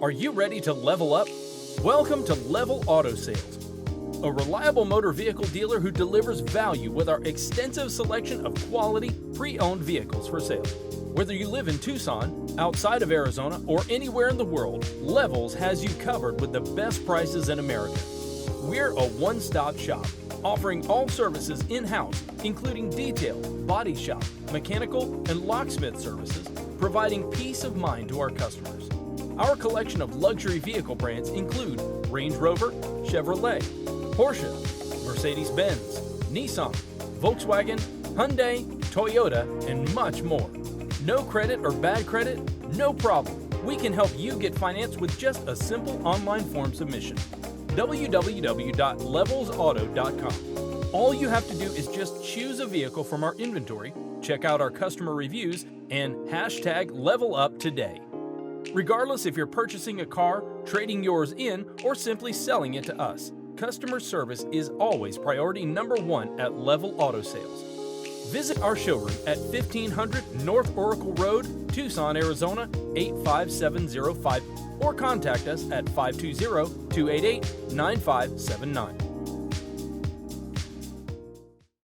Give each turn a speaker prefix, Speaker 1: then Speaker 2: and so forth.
Speaker 1: Are you ready to level up? Welcome to Level Auto Sales, a reliable motor vehicle dealer who delivers value with our extensive selection of quality, pre-owned vehicles for sale. Whether you live in Tucson, outside of Arizona, or anywhere in the world, Levels has you covered with the best prices in America. We're a one-stop shop, offering all services in-house, including detail, body shop, mechanical, and locksmith services, providing peace of mind to our customers. Our collection of luxury vehicle brands include Range Rover, Chevrolet, Porsche, Mercedes-Benz, Nissan, Volkswagen, Hyundai, Toyota, and much more. No credit or bad credit? No problem. We can help you get financed with just a simple online form submission. www.levelsauto.com. All you have to do is just choose a vehicle from our inventory, check out our customer reviews, and hashtag level up today. Regardless if you're purchasing a car, trading yours in, or simply selling it to us, customer service is always priority number one at Level Auto Sales. Visit our showroom at 1500 North Oracle Road, Tucson, Arizona 85705, or contact us at 520-288-9579.